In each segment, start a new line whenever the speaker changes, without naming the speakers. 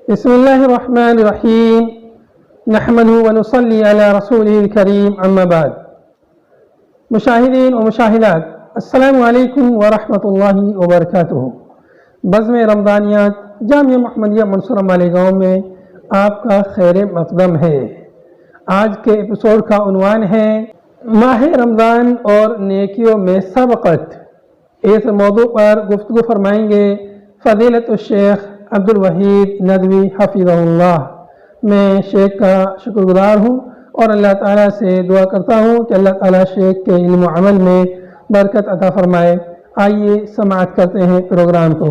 بسم اللہ الرحمن الرحیم نحمده ونصلی علی رسوله الکریم اما بعد. مشاہدین و مشاہدات، السلام علیکم ورحمۃ اللہ وبرکاتہ. بزم رمضانیات جامعہ محمدیہ منصورہ مالیگاؤں میں آپ کا خیر مقدم ہے. آج کے ایپیسوڈ کا عنوان ہے ماہ رمضان اور نیکیوں میں سبقت. اس موضوع پر گفتگو فرمائیں گے فضیلت الشیخ عبدالوحید ندوی حفظہ اللہ. میں شیخ کا شکر گزار ہوں اور اللہ تعالیٰ سے دعا کرتا ہوں کہ اللہ تعالیٰ شیخ کے علم و عمل میں برکت عطا فرمائے. آئیے سماعت کرتے ہیں پروگرام کو.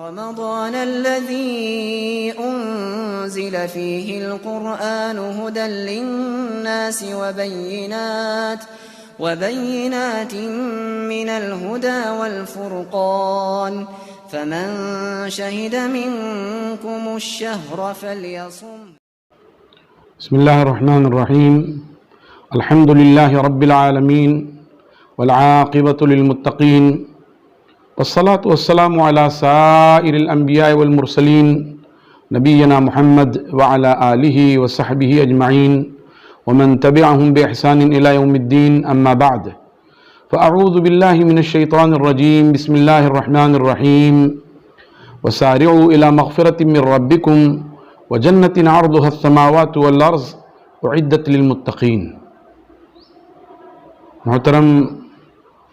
رمضان الذي أنزل فيه القرآن هدى للناس وبينات من الهدى والفرقان فمن شهد منكم الشهر فليصم.
بسم الله الرحمن الرحيم. الحمد لله رب العالمين والعاقبة للمتقين والصلاة والسلام على سائر الأنبياء والمرسلين نبينا محمد وعلى آله وصحبه أجمعين ومن تبعهم بإحسان إلى يوم الدين. أما بعد، فأعوذ بالله من الشيطان الرجيم. بسم الله الرحمن الرحيم. وسارعوا إلى مغفرة من ربكم وجنة عرضها السماوات والأرض أعدت للمتقين. محترم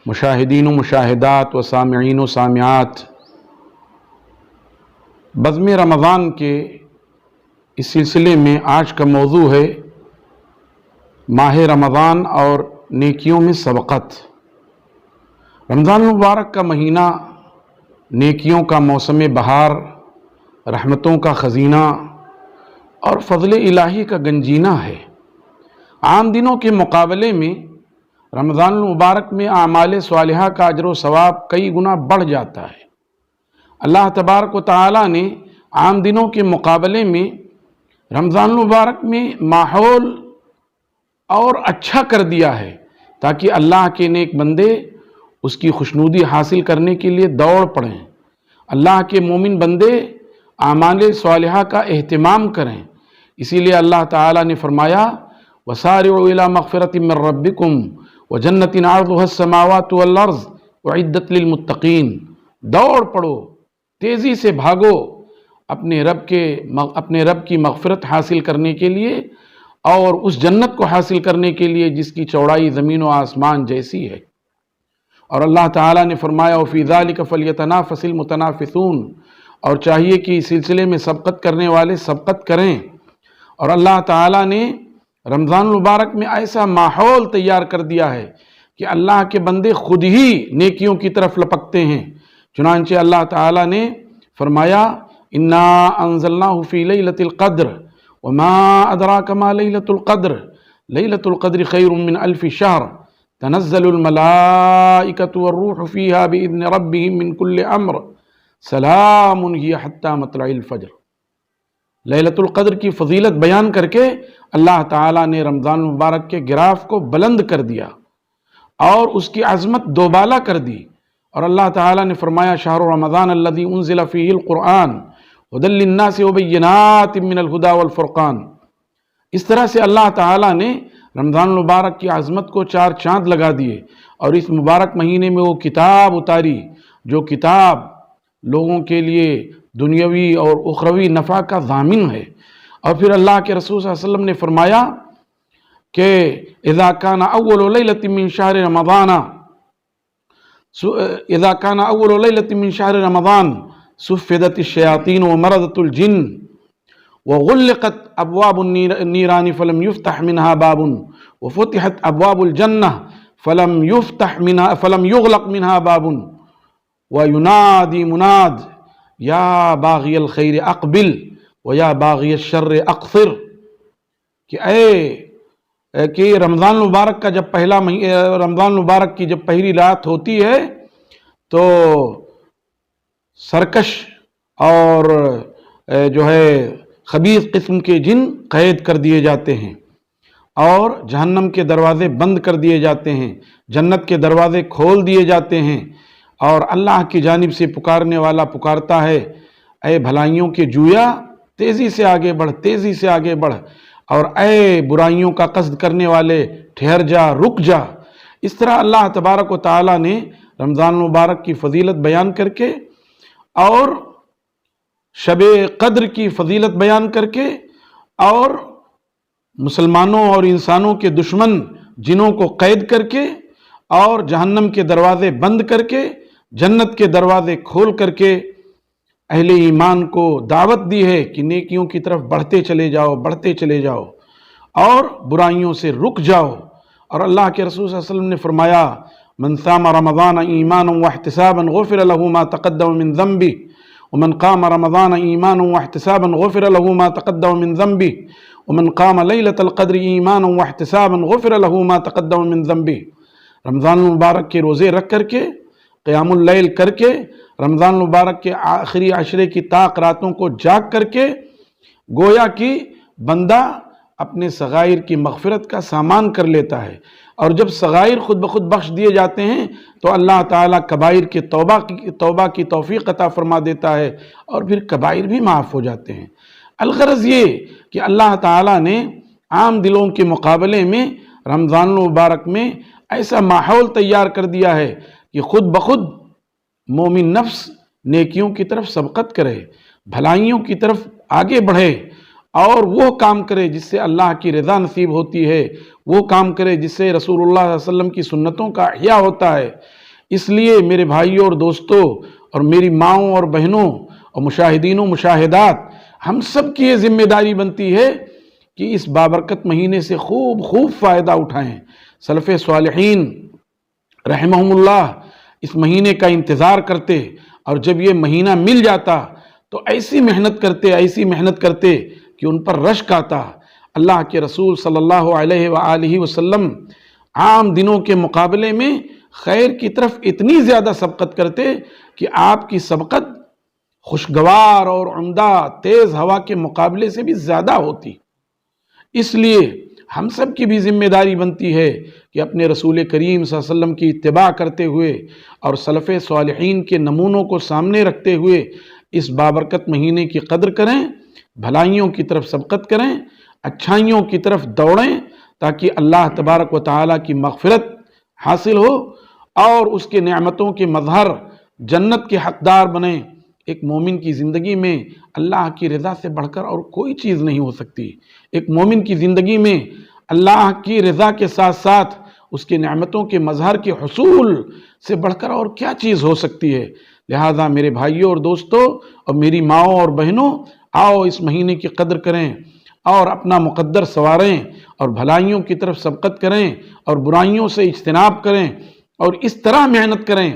مشاہدین و مشاہدات و سامعین و سامعات، بزم رمضان کے اس سلسلے میں آج کا موضوع ہے ماہ رمضان اور نیکیوں میں سبقت. رمضان المبارک کا مہینہ نیکیوں کا موسم بہار، رحمتوں کا خزینہ اور فضل الہی کا گنجینہ ہے. عام دنوں کے مقابلے میں رمضان المبارک میں اعمال صالحہ کا اجر و ثواب کئی گنا بڑھ جاتا ہے. اللہ تبارک و تعالیٰ نے عام دنوں کے مقابلے میں رمضان المبارک میں ماحول اور اچھا کر دیا ہے تاکہ اللہ کے نیک بندے اس کی خوشنودی حاصل کرنے کے لیے دوڑ پڑیں، اللہ کے مومن بندے اعمال صالحہ کا اہتمام کریں. اسی لیے اللہ تعالیٰ نے فرمایا وَسَارِعُوا إِلَى مَغْفِرَةٍ مِّن رَّبِّكُمْ وَجَنَّةٍ عَرْضُهَا السَّمَاوَاتُ وَالْأَرْضُ أُعِدَّتْ لِلْمُتَّقِينَ. دوڑ پڑو، تیزی سے بھاگو اپنے رب کی مغفرت حاصل کرنے کے لیے اور اس جنت کو حاصل کرنے کے لیے جس کی چوڑائی زمین و آسمان جیسی ہے. اور اللہ تعالیٰ نے فرمایا وَفِي ذَلِكَ فَلْيَتَنَافَسِ الْمُتَنَافِسُونَ، اور چاہیے کہ اس سلسلے میں سبقت کرنے والے سبقت کریں. اور اللہ تعالیٰ نے رمضان المبارک میں ایسا ماحول تیار کر دیا ہے کہ اللہ کے بندے خود ہی نیکیوں کی طرف لپکتے ہیں. چنانچہ اللہ تعالیٰ نے فرمایا اِنَّا أَنزَلْنَاهُ فِي لَيْلَةِ الْقَدْرِ وَمَا أَدْرَاكَ مَا لَيْلَةُ الْقَدْرِ لَيْلَةُ الْقَدْرِ خَيْرٌ مِّنْ أَلْفِ شَهْرٍ تَنَزَّلُ الْمَلَائِكَةُ وَالرُّوحُ فِيهَا بِإِذْنِ رَبِّهِم مِّن كُلِّ أَمْرٍ سَلَامٌ هِيَ حَتَّى مَطْلَعِ الْفَجْرِ. لیلۃ القدر کی فضیلت بیان کر کے اللہ تعالیٰ نے رمضان المبارک کے گراف کو بلند کر دیا اور اس کی عظمت دوبالا کر دی. اور اللہ تعالیٰ نے فرمایا شہر رمضان الذی انزل فیہ القرآن ھدی للناس وبینات من الہدی والفرقان. اس طرح سے اللہ تعالیٰ نے رمضان المبارک کی عظمت کو چار چاند لگا دیے اور اس مبارک مہینے میں وہ کتاب اتاری جو کتاب لوگوں کے لیے دنیاوی اور اخروی نفع کا ضامن ہے. اور پھر اللہ کے رسول صلی اللہ علیہ وسلم نے فرمایا کہ اذا كان اول ليلة من شهر رمضان صفدت الشياطين ومرضت الجن وغلقت ابواب النيران فلم يفتح منها باب وفتحت ابواب الجنة فلم يغلق منها باب وينادي مناد یا باغی الخیر اقبل و یا باغی الشر اقصر. کہ رمضان المبارک کا جب رمضان المبارک کی جب پہلی رات ہوتی ہے تو سرکش اور جو ہے خبیث قسم کے جن قید کر دیے جاتے ہیں اور جہنم کے دروازے بند کر دیے جاتے ہیں، جنت کے دروازے کھول دیے جاتے ہیں اور اللہ کی جانب سے پکارنے والا پکارتا ہے اے بھلائیوں کے جویا تیزی سے آگے بڑھ، تیزی سے آگے بڑھ، اور اے برائیوں کا قصد کرنے والے ٹھہر جا، رک جا۔ اس طرح اللہ تبارک و تعالیٰ نے رمضان المبارک کی فضیلت بیان کر کے اور شب قدر کی فضیلت بیان کر کے اور مسلمانوں اور انسانوں کے دشمن جنوں کو قید کر کے اور جہنم کے دروازے بند کر کے جنت کے دروازے کھول کر کے اہل ایمان کو دعوت دی ہے کہ نیکیوں کی طرف بڑھتے چلے جاؤ، بڑھتے چلے جاؤ اور برائیوں سے رک جاؤ۔ اور اللہ کے رسول صلی اللہ علیہ وسلم نے فرمایا من صام رمضان ایمانا واحتسابا غفر له ما تقدم من ذنبه ومن قام رمضان ایمانا واحتسابا غفر له ما تقدم من ذنبه ومن قام ليلة القدر ایمانا واحتسابا غفر له ما تقدم من ذنبه۔ رمضان المبارک کے روزے رکھ کر کے، قیام اللیل کر کے، رمضان المبارک کے آخری عشرے کی طاق راتوں کو جاگ کر کے گویا کہ بندہ اپنے صغائر کی مغفرت کا سامان کر لیتا ہے، اور جب صغائر خود بخود بخش دیے جاتے ہیں تو اللہ تعالیٰ کبائر کے توبہ کی توفیق عطا فرما دیتا ہے، اور پھر کبائر بھی معاف ہو جاتے ہیں۔ الغرض یہ کہ اللہ تعالیٰ نے عام دلوں کے مقابلے میں رمضان المبارک میں ایسا ماحول تیار کر دیا ہے کہ خود بخود مومن نفس نیکیوں کی طرف سبقت کرے، بھلائیوں کی طرف آگے بڑھے، اور وہ کام کرے جس سے اللہ کی رضا نصیب ہوتی ہے، وہ کام کرے جس سے رسول اللہ صلی اللہ علیہ وسلم کی سنتوں کا احیاء ہوتا ہے۔ اس لیے میرے بھائیوں اور دوستوں اور میری ماؤں اور بہنوں اور مشاہدین و مشاہدات، ہم سب کی یہ ذمہ داری بنتی ہے کہ اس بابرکت مہینے سے خوب فائدہ اٹھائیں۔ سلف صالحین رحمہم اللہ اس مہینے کا انتظار کرتے، اور جب یہ مہینہ مل جاتا تو ایسی محنت کرتے کہ ان پر رشک آتا۔ اللہ کے رسول صلی اللہ علیہ وآلہ وسلم عام دنوں کے مقابلے میں خیر کی طرف اتنی زیادہ سبقت کرتے کہ آپ کی سبقت خوشگوار اور عمدہ تیز ہوا کے مقابلے سے بھی زیادہ ہوتی۔ اس لیے ہم سب کی بھی ذمہ داری بنتی ہے کہ اپنے رسول کریم صلی اللہ علیہ وسلم کی اتباع کرتے ہوئے اور سلف صالحین کے نمونوں کو سامنے رکھتے ہوئے اس بابرکت مہینے کی قدر کریں، بھلائیوں کی طرف سبقت کریں، اچھائیوں کی طرف دوڑیں، تاکہ اللہ تبارک و تعالیٰ کی مغفرت حاصل ہو اور اس کے نعمتوں کے مظہر جنت کے حقدار بنیں۔ ایک مومن کی زندگی میں اللہ کی رضا سے بڑھ کر اور کوئی چیز نہیں ہو سکتی۔ ایک مومن کی زندگی میں اللہ کی رضا کے ساتھ ساتھ اس کے نعمتوں کے مظہر کے حصول سے بڑھ کر اور کیا چیز ہو سکتی ہے۔ لہٰذا میرے بھائیوں اور دوستوں اور میری ماؤں اور بہنوں، آؤ اس مہینے کی قدر کریں اور اپنا مقدر سنواریں اور بھلائیوں کی طرف سبقت کریں اور برائیوں سے اجتناب کریں، اور اس طرح محنت کریں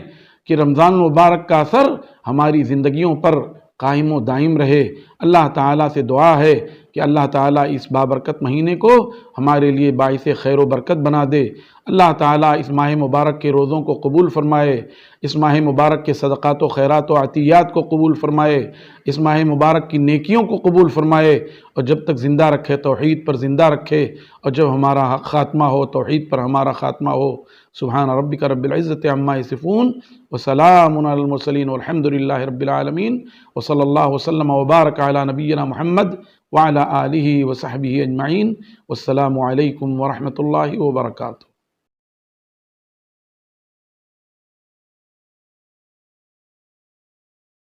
کہ رمضان المبارک کا اثر ہماری زندگیوں پر قائم و دائم رہے۔ اللہ تعالیٰ سے دعا ہے کہ اللہ تعالیٰ اس بابرکت مہینے کو ہمارے لیے باعث خیر و برکت بنا دے۔ اللہ تعالیٰ اس ماہ مبارک کے روزوں کو قبول فرمائے، اس ماہ مبارک کے صدقات و خیرات و عطیات کو قبول فرمائے، اس ماہ مبارک کی نیکیوں کو قبول فرمائے، اور جب تک زندہ رکھے توحید پر زندہ رکھے، اور جب ہمارا خاتمہ ہو توحید پر ہمارا خاتمہ ہو۔ سبحان ربک رب العزت عما یصفون وسلام علی المرسلین والحمد للہ رب العالمین، وصلی اللہ وسلم وبارک علی نبینا محمد وعلی آلہ وصحبہ اجمعین، والسلام علیکم ورحمۃ اللہ وبرکاتہ۔